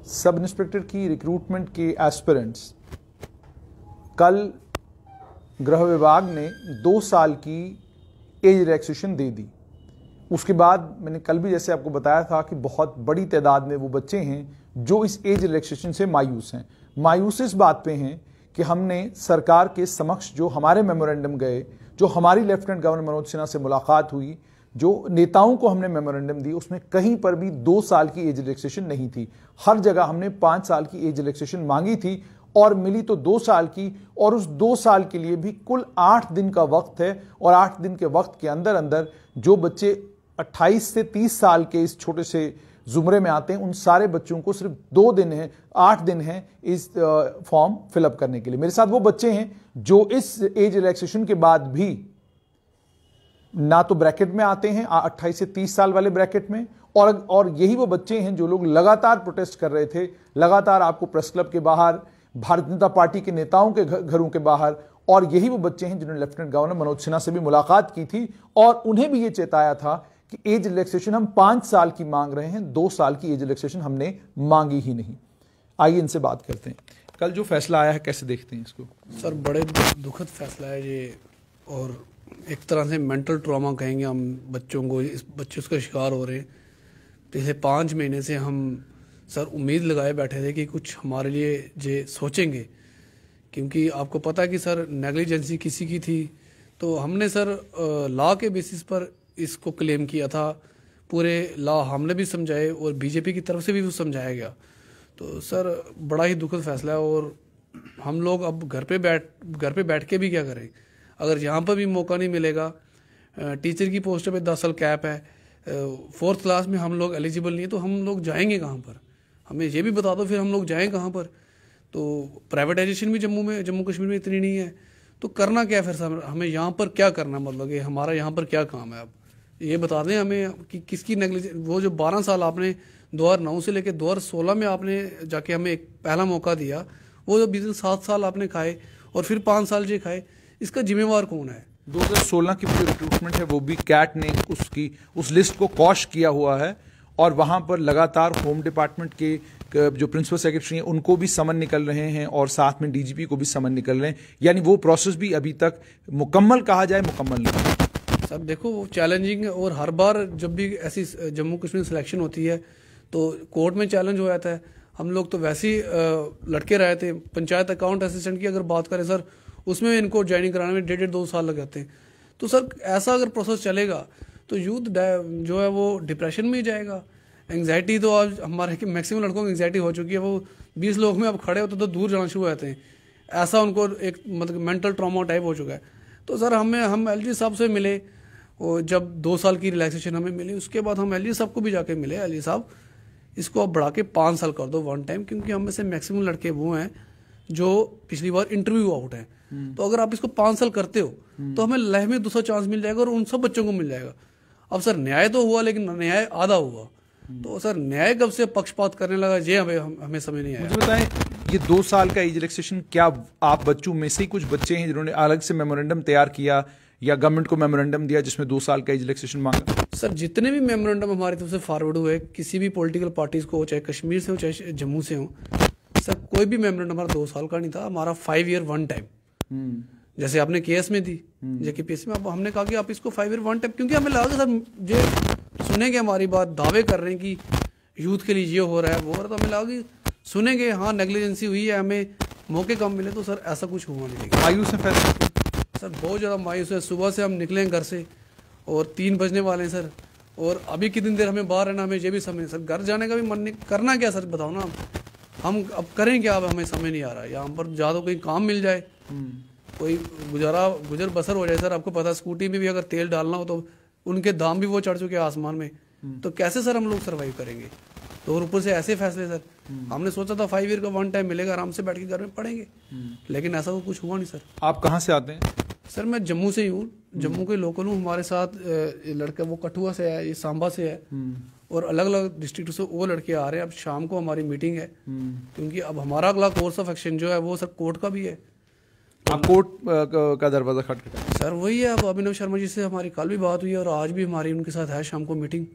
Sub inspector की recruitment के aspirants कल गृह विभाग ने 2 साल की एज रिलैक्सेशन दे दी। उसके बाद मैंने कल भी जैसे आपको बताया था कि बहुत बड़ी तादाद में वो बच्चे हैं जो इस एज रिलैक्सेशन से मायूस हैं। मायूस इस बात पे हैं कि हमने सरकार के समक्ष जो हमारे मेमोरेंडम गए, जो हमारी लेफ्टिनेंट गवर्नर मनोज सिन्हा से मुलाकात हुई, जो नेताओं को हमने मेमोरेंडम दी, उसमें कहीं पर भी 2 साल की एज रिलैक्सेशन नहीं थी। हर जगह हमने 5 साल की एज रिलैक्सेशन मांगी थी और मिली तो 2 साल की, और उस 2 साल के लिए भी कुल 8 दिन का वक्त है। और 8 दिन के वक्त के अंदर अंदर जो बच्चे 28 से 30 साल के इस छोटे से जुमरे में आते हैं, उन सारे बच्चों को सिर्फ 2 दिन है, 8 दिन है इस फॉर्म फिलअप करने के लिए। मेरे साथ वो बच्चे हैं जो इस एज रिलैक्सेशन के बाद भी ना तो ब्रैकेट में आते हैं 28 से 30 साल वाले ब्रैकेट में, और यही वो बच्चे हैं जो लोग लगातार प्रोटेस्ट कर रहे थे, लगातार आपको प्रेस क्लब के बाहर, भारतीय जनता पार्टी के नेताओं के घरों के बाहर, और यही वो बच्चे हैं जिन्होंने लेफ्टिनेंट गवर्नर मनोज सिन्हा से भी मुलाकात की थी और उन्हें भी ये चेताया था कि एज रिलैक्सेशन हम 5 साल की मांग रहे हैं, 2 साल की एज रिलैक्सेशन हमने मांगी ही नहीं। आइए इनसे बात करते हैं। कल जो फैसला आया है कैसे देखते हैं इसको? सर बड़े दुखद फैसला है ये, और एक तरह से मेंटल ट्रॉमा कहेंगे हम बच्चों को, इस बच्चे उसका शिकार हो रहे हैं। पिछले 5 महीने से हम सर उम्मीद लगाए बैठे थे कि कुछ हमारे लिए ये सोचेंगे, क्योंकि आपको पता है कि सर नेग्लिजेंसी किसी की थी, तो हमने सर लॉ के बेसिस पर इसको क्लेम किया था। पूरे लॉ हमने भी समझाए और बीजेपी की तरफ से भी वो समझाया गया। तो सर बड़ा ही दुखद फैसला है, और हम लोग अब घर पे बैठ के भी क्या करें? अगर यहाँ पर भी मौका नहीं मिलेगा, टीचर की पोस्ट पे 10 साल कैप है, 4th क्लास में हम लोग एलिजिबल नहीं है, तो हम लोग जाएंगे कहाँ पर? हमें ये भी बता दो फिर हम लोग जाएं कहाँ पर? तो प्राइवेटाइजेशन भी जम्मू कश्मीर में इतनी नहीं है, तो करना क्या फिर सर? हमें यहाँ पर क्या करना, मतलब कि हमारा यहाँ पर क्या काम है? आप ये बता दें हमें कि किसकी नेग्लिजेंस। वो जो 12 साल आपने 2009 से लेकर 2016 में आपने जाके हमें एक पहला मौका दिया, वो जो बीच 7 साल आपने खाए और फिर 5 साल जे खाए, इसका जिम्मेवार कौन है? 2016 की जो रिक्रूटमेंट है वो भी कैट ने उस लिस्ट को कॉश किया हुआ है, और वहां पर लगातार होम डिपार्टमेंट के जो प्रिंसिपल सेक्रेटरी हैं उनको भी समन निकल रहे हैं और साथ में डीजीपी को भी समन निकल रहे हैं। यानी वो प्रोसेस भी अभी तक मुकम्मल कहा जाए मुकम्मल नहीं। सर देखो वो चैलेंजिंग है, और हर बार जब भी ऐसी जम्मू कश्मीर सिलेक्शन होती है तो कोर्ट में चैलेंज हो जाता है। हम लोग तो वैसे ही लड़के रहे थे। पंचायत अकाउंट असिस्टेंट की अगर बात करें सर, उसमें इनको ज्वाइनिंग कराने में 1.5-2 साल लग जाते हैं। तो सर ऐसा अगर प्रोसेस चलेगा तो यूथ जो है वो डिप्रेशन में ही जाएगा। एंग्जाइटी तो आज हमारे मैक्सिमम लड़कों की एंग्जाइटी हो चुकी है, वो 20 लोग में अब खड़े होते तो दूर जाना शुरू हो जाते हैं। ऐसा उनको एक मतलब मेंटल ट्रॉमा टाइप हो चुका है। तो सर हम एलजी साहब से मिले, और जब 2 साल की रिलैक्सेशन हमें मिली, उसके बाद हम एलजी साहब को भी जाके मिले, एलजी साहब इसको अब बढ़ा के 5 साल कर दो 1 टाइम, क्योंकि हम में से मैक्सिमम लड़के वो हैं जो पिछली बार इंटरव्यू आउट हैं। तो अगर आप इसको 5 साल करते हो तो हमें लाइफ में दूसरा चांस मिल जाएगा और उन सब बच्चों को मिल जाएगा। अब सर न्याय तो हुआ, लेकिन न्याय आधा हुआ। तो सर न्याय कब से पक्षपात करने लगा, ये हमें समझ नहीं आया। मुझे बताएं, ये 2 साल का एज रिलैक्सेशन, क्या आप बच्चों में से ही कुछ बच्चे हैं जिन्होंने अलग से मेमोरेंडम तैयार किया या गवर्नमेंट को मेमोरेंडम दिया जिसमें 2 साल का एज रिलैक्सेशन मांगा? सर जितने भी मेमोरेंडम हमारी तरफ से फॉरवर्ड हुए, किसी भी पॉलिटिकल पार्टीज को, चाहे कश्मीर से हो चाहे जम्मू से हो, सर कोई भी मेमोरेंडम हमारा 2 साल का नहीं था। हमारा 5 ईयर 1 टाइम, जैसे आपने केएस में दी, जेकेपीएस में, अब हमने कहा कि आप इसको 5 ईयर 1 टाइम, क्योंकि हमें लगा सर ये सुनेंगे हमारी बात, दावे कर रहे हैं कि यूथ के लिए ये हो रहा है वो हो रहा है, तो हमें लगा कि सुनेंगे, हाँ नेग्लिजेंसी हुई है, हमें मौके कम मिले। तो सर ऐसा कुछ हुआ नहीं। मायूस है फैसला? सर बहुत ज़्यादा मायूस है। सुबह से हम निकले घर से और 3 बजने वाले हैं सर, और अभी कितनी देर हमें बाहर रहना, हमें ये भी समझ नहीं। सर घर जाने का भी मन नहीं, करना क्या सर बताओ ना, हम अब करें क्या? अब हमें समझ नहीं आ रहा है। यहाँ पर ज़्यादा कोई काम मिल जाए, कोई गुजर बसर हो जाए। सर आपको पता है स्कूटी में भी अगर तेल डालना हो तो उनके दाम भी वो चढ़ चुके हैं आसमान में, तो कैसे सर हम लोग सर्वाइव करेंगे? तो और ऊपर से ऐसे फैसले सर। हमने सोचा था 5 ईयर का 1 टाइम मिलेगा, आराम से बैठ के घर में पढ़ेंगे, लेकिन ऐसा तो कुछ हुआ नहीं सर। आप कहाँ से आते हैं? सर मैं जम्मू से ही हूँ, जम्मू के लोकल हूँ। हमारे साथ लड़का वो कठुआ से है, ये सांबा से है, और अलग अलग डिस्ट्रिक्ट से वो लड़के आ रहे हैं। अब शाम को हमारी मीटिंग है, क्योंकि अब हमारा अगला कोर्स ऑफ एक्शन जो है वो सर कोर्ट का भी है। आप कोर्ट का दरवाजा खटखटाएं? सर वही है, अब अभिनव शर्मा जी से हमारी कल भी बात हुई है और आज भी हमारी उनके साथ है शाम को मीटिंग।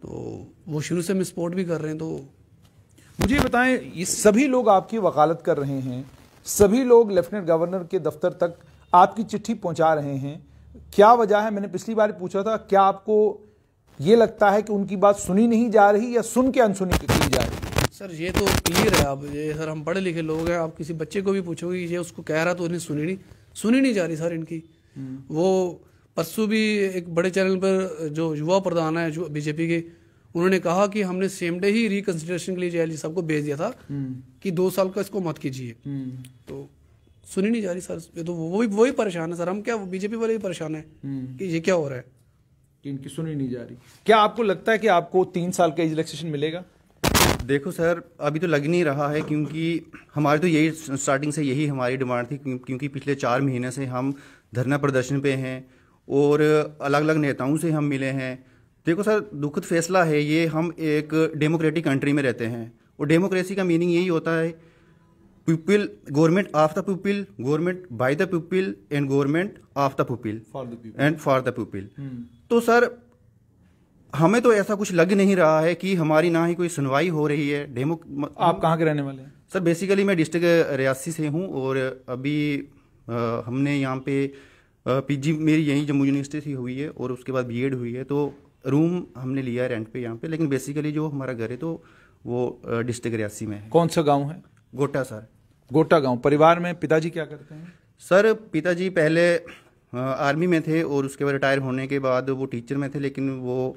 तो वो शुरू से हमें सपोर्ट भी कर रहे हैं। तो मुझे बताएं, ये सभी लोग आपकी वकालत कर रहे हैं, सभी लोग लेफ्टिनेंट गवर्नर के दफ्तर तक आपकी चिट्ठी पहुंचा रहे हैं, क्या वजह है? मैंने पिछली बार पूछा था, क्या आपको ये लगता है कि उनकी बात सुनी नहीं जा रही या सुन के अनसुनी की जा रही है? सर ये तो क्लियर है। अब ये सर हम पढ़े लिखे लोग हैं, आप किसी बच्चे को भी पूछोगे ये उसको कह रहा तो उन्हें सुनी नहीं जा रही सर इनकी। वो परसों भी एक बड़े चैनल पर जो युवा प्रधान है जो बीजेपी के, उन्होंने कहा कि हमने सेम डे ही रिकंसिडरेशन के लिए जयललिता साहब को भेज दिया था कि 2 साल का इसको मत कीजिए। तो सुनी नहीं जा रही सर। ये तो वही परेशान है सर। हम क्या, बीजेपी वाले भी परेशान है कि ये क्या हो रहा है कि इनकी सुनी नहीं जा रही। क्या आपको लगता है कि आपको 3 साल का एज रिलैक्सेशन मिलेगा? देखो सर, अभी तो लग नहीं रहा है, क्योंकि हमारी तो यही स्टार्टिंग से यही हमारी डिमांड थी, क्योंकि पिछले 4 महीने से हम धरना प्रदर्शन पे हैं और अलग अलग नेताओं से हम मिले हैं। देखो सर, दुखद फैसला है ये। हम एक डेमोक्रेटिक कंट्री में रहते हैं और डेमोक्रेसी का मीनिंग यही होता है people, government of the people, government by the people and government of the people and for the people. तो सर हमें तो ऐसा कुछ लग नहीं रहा है कि हमारी ना ही कोई सुनवाई हो रही है। आप कहाँ के रहने वाले हैं? सर बेसिकली मैं डिस्ट्रिक्ट रियासी से हूँ और अभी हमने यहाँ पे पीजी मेरी यहीं जम्मू यूनिवर्सिटी से हुई है और उसके बाद बीएड हुई है, तो रूम हमने लिया है रेंट पे यहाँ पे। लेकिन बेसिकली जो हमारा घर है तो वो डिस्ट्रिक्ट रियासी में है। कौन सा गांव है? गोटा सर। गोटा गांव। परिवार में पिताजी क्या करते हैं? सर पिताजी पहले आर्मी में थे और उसके बाद रिटायर होने के बाद वो टीचर में थे, लेकिन वो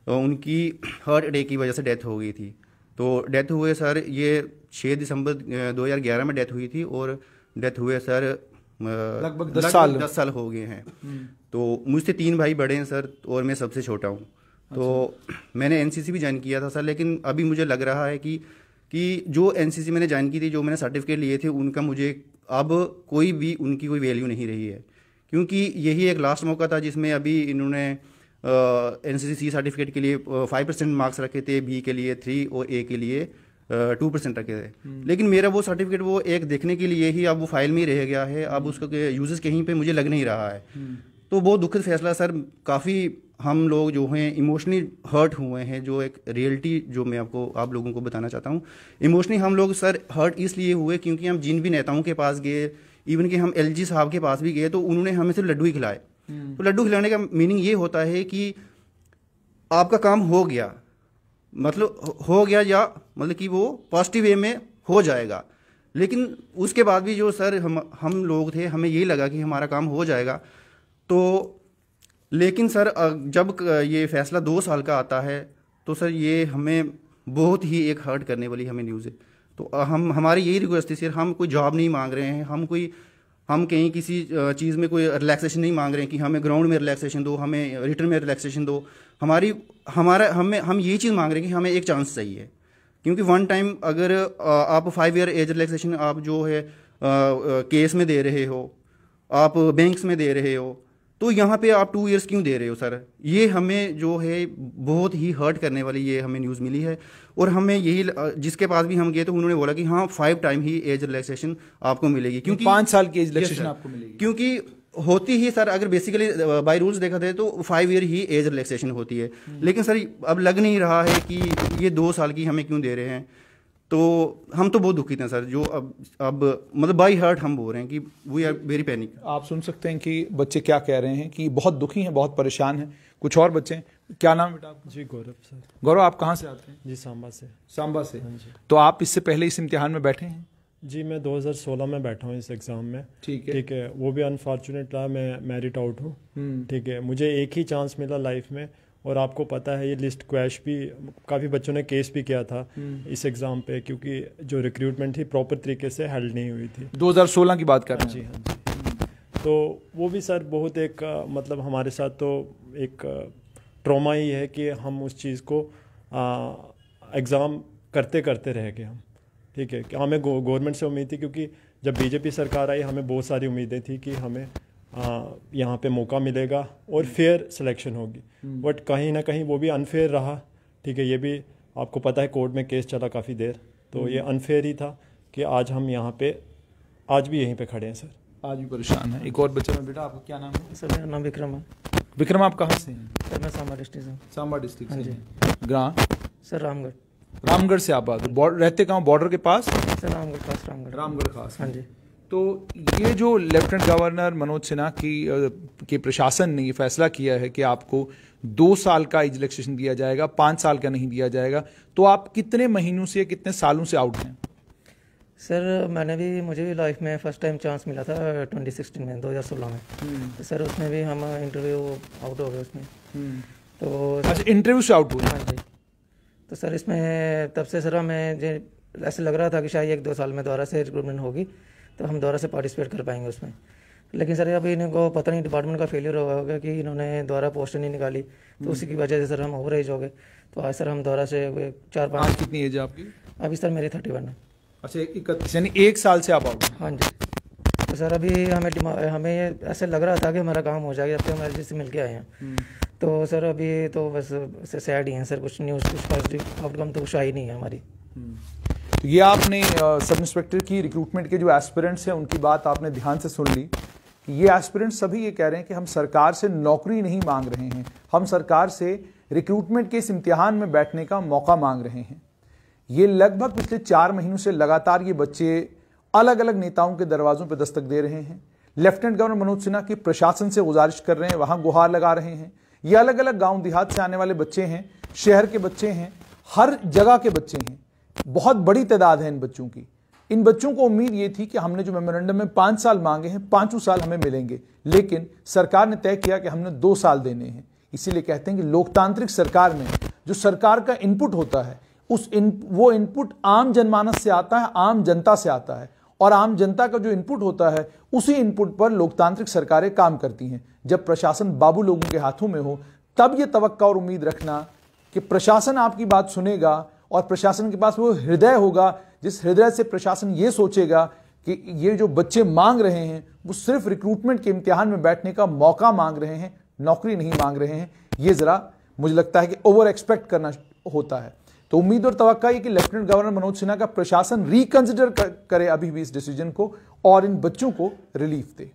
उनकी हार्ट अटैक की वजह से डेथ हो गई थी। तो डेथ हुए सर, ये 6 दिसंबर 2011 में डेथ हुई थी और डेथ हुए सर लगभग 10 साल हो गए हैं। तो मुझसे 3 भाई बड़े हैं सर और मैं सबसे छोटा हूँ। तो मैंने एनसीसी भी ज्वाइन किया था सर, लेकिन अभी मुझे लग रहा है कि जो एनसीसी मैंने ज्वाइन की थी, जो मैंने सर्टिफिकेट लिए थे, उनका मुझे अब कोई भी उनकी कोई वैल्यू नहीं रही है, क्योंकि यही एक लास्ट मौका था जिसमें अभी इन्होंने एनसीसी सर्टिफिकेट के लिए 5% मार्क्स रखे थे, बी के लिए 3 और ए के लिए 2% रखे थे। लेकिन मेरा वो सर्टिफिकेट वो एक देखने के लिए ही अब वो फाइल में ही रह गया है। अब उसका यूजेस कहीं पे मुझे लग नहीं रहा है। तो बहुत दुखद फैसला सर। काफ़ी हम लोग जो हैं इमोशनली हर्ट हुए हैं। जो एक रियलिटी जो मैं आप लोगों को बताना चाहता हूँ, इमोशनली हम लोग सर हर्ट इसलिए हुए क्योंकि हम जिन भी नेताओं के पास गए, इवन कि हम एलजी साहब के पास भी गए, तो उन्होंने हमें सिर्फ लड्डू ही खिलाए। तो लड्डू खिलाने का मीनिंग ये होता है कि आपका काम हो गया, मतलब हो गया, या मतलब कि वो पॉजिटिव वे में हो जाएगा। लेकिन उसके बाद भी जो सर हम लोग थे, हमें यही लगा कि हमारा काम हो जाएगा। तो लेकिन सर जब ये फैसला 2 साल का आता है तो सर ये हमें बहुत ही एक हर्ट करने वाली हमें न्यूज़ है। तो हमारी यही रिक्वेस्ट थी सर, हम कोई जॉब नहीं मांग रहे हैं, हम कहीं किसी चीज़ में कोई रिलैक्सेशन नहीं मांग रहे हैं कि हमें ग्राउंड में रिलैक्सेशन दो, हमें रिटर्न में रिलैक्सेशन दो। हम यही चीज़ मांग रहे हैं कि हमें एक चांस चाहिए, क्योंकि वन टाइम अगर आप 5 ईयर एज रिलैक्सेशन आप जो है केस में दे रहे हो, आप बैंक्स में दे रहे हो, तो यहाँ पे आप 2 इयर्स क्यों दे रहे हो सर? ये हमें जो है बहुत ही हर्ट करने वाली ये हमें न्यूज़ मिली है। और हमें यही, जिसके पास भी हम गए तो उन्होंने बोला कि हाँ 5 टाइम ही एज रिलैक्सेशन आपको मिलेगी, क्योंकि 5 साल की एज रिलैक्सेशन आपको मिलेगी। क्योंकि होती ही सर, अगर बेसिकली बाय रूल्स देखा जाए तो 5 ईयर ही एज रिलैक्सेशन होती है। लेकिन सर अब लग नहीं रहा है कि ये 2 साल की हमें क्यों दे रहे हैं। तो हम तो बहुत दुखित हैं सर। जो अब मतलब बाई हार्ट हम बोल रहे हैं कि वी आर वेरी पैनिक। आप सुन सकते हैं कि बच्चे क्या कह रहे हैं, कि बहुत दुखी हैं, बहुत परेशान हैं। कुछ और बच्चे, क्या नाम बेटा आपका? जी गौरव सर। गौरव, आप कहाँ से आते हैं? जी सांबा से। सांबा से। तो आप इससे पहले इस इम्तिहान में बैठे हैं? जी मैं 2016 में बैठा हूँ इस एग्ज़ाम में। ठीक है। वो भी अनफॉर्चुनेट रहा, मैं मेरिट आउट हूँ। ठीक है, मुझे एक ही चांस मिला लाइफ में, और आपको पता है ये लिस्ट क्रैश भी, काफ़ी बच्चों ने केस भी किया था इस एग्ज़ाम पे, क्योंकि जो रिक्रूटमेंट थी प्रॉपर तरीके से हेल्ड नहीं हुई थी। 2016 की बात कर रहे हैं? जी हाँ जी। तो वो भी सर बहुत एक मतलब हमारे साथ तो एक ट्रॉमा ही है कि हम उस चीज़ को एग्ज़ाम करते करते रह गए हम। ठीक है, कि हमें गवर्नमेंट से उम्मीद थी, क्योंकि जब बीजेपी सरकार आई हमें बहुत सारी उम्मीदें थी कि हमें यहाँ पे मौका मिलेगा और फेयर सिलेक्शन होगी, बट कहीं ना कहीं वो भी अनफेयर रहा। ठीक है, ये भी आपको पता है, कोर्ट में केस चला काफ़ी देर, तो ये अनफेयर ही था कि आज हम यहाँ पे आज भी यहीं पे खड़े हैं सर। आज भी परेशान है। एक और बच्चा है, बेटा आपका क्या नाम है? सर मेरा नाम विक्रम है। विक्रम, आप कहाँ से हैं? सर मैं सांबा डिस्ट्रिक्ट से। सांबा डिस्ट्रिक्ट से। ग्राम? सर रामगढ़। रामगढ़ से आप आते रहते कहाँ, बॉर्डर के पास? सर रामगढ़ खास, रामगढ़ खास। हाँ जी। तो ये जो लेफ्टिनेंट गवर्नर मनोज सिन्हा की प्रशासन ने ये फैसला किया है कि आपको 2 साल का एज रिलैक्सेशन दिया जाएगा, 5 साल का नहीं दिया जाएगा, तो आप कितने महीनों से, कितने सालों से आउट हैं? सर मुझे भी लाइफ में फर्स्ट टाइम चांस मिला था 2016 में, 2016 में। तो सर उसमें भी हम इंटरव्यू आउट हो गए उसमें। तो अच्छा, इंटरव्यू से आउट हुए? हाँ जी। तो सर इसमें तब से सर हमें ऐसे लग रहा था कि शायद 1-2 साल में दोबारा से रिक्रूटमेंट होगी तो हम दोबारा से पार्टिसिपेट कर पाएंगे उसमें। लेकिन सर अभी इनको पता नहीं डिपार्टमेंट का फेलियर होगा कि इन्होंने दोबारा पोस्ट नहीं निकाली, तो उसी की वजह से सर हम ओवर एज हो गए। तो आज सर हम दोबारा से 4-5। कितनी एज है आपकी? अभी सर मेरी 31 है। अच्छा, 31, यानी 1 साल से आप आउट? हाँ जी। तो सर अभी हमें ऐसे लग रहा था कि हमारा काम हो जाएगा, जब तक हम एल से मिल के आए हैं। तो सर अभी तो बस सैड ही हैं सर, कुछ न्यूज़, कुछ पॉजिटिव आउटकम तो कुछ आई नहीं है हमारी। तो ये आपने सब इंस्पेक्टर की रिक्रूटमेंट के जो एस्पिरेंट्स हैं उनकी बात आपने ध्यान से सुन ली कि ये एस्पिरेंट्स सभी ये कह रहे हैं कि हम सरकार से नौकरी नहीं मांग रहे हैं, हम सरकार से रिक्रूटमेंट के इस इम्तिहान में बैठने का मौका मांग रहे हैं। ये लगभग पिछले 4 महीनों से लगातार ये बच्चे अलग अलग नेताओं के दरवाजों पर दस्तक दे रहे हैं, लेफ्टिनेंट गवर्नर मनोज सिन्हा की प्रशासन से गुजारिश कर रहे हैं, वहां गुहार लगा रहे हैं। ये अलग अलग गांव देहात से आने वाले बच्चे हैं, शहर के बच्चे हैं, हर जगह के बच्चे हैं, बहुत बड़ी तादाद है इन बच्चों की। इन बच्चों को उम्मीद ये थी कि हमने जो मेमोरेंडम में 5 साल मांगे हैं, 5 साल हमें मिलेंगे, लेकिन सरकार ने तय किया कि हमने 2 साल देने हैं। इसीलिए कहते हैं कि लोकतांत्रिक सरकार में जो सरकार का इनपुट होता है वो इनपुट आम जनमानस से आता है, आम जनता से आता है, और आम जनता का जो इनपुट होता है उसी इनपुट पर लोकतांत्रिक सरकारें काम करती हैं। जब प्रशासन बाबू लोगों के हाथों में हो तब ये तवक्का और उम्मीद रखना कि प्रशासन आपकी बात सुनेगा और प्रशासन के पास वो हृदय होगा जिस हृदय से प्रशासन ये सोचेगा कि ये जो बच्चे मांग रहे हैं वो सिर्फ रिक्रूटमेंट के इम्तिहान में बैठने का मौका मांग रहे हैं, नौकरी नहीं मांग रहे हैं। ये जरा मुझे लगता है कि ओवर एक्सपेक्ट करना होता है। तो उम्मीद और तवक्का ये कि लेफ्टिनेंट गवर्नर मनोज सिन्हा का प्रशासन रिकंसिडर करे अभी भी इस डिसीजन को और इन बच्चों को रिलीफ दे।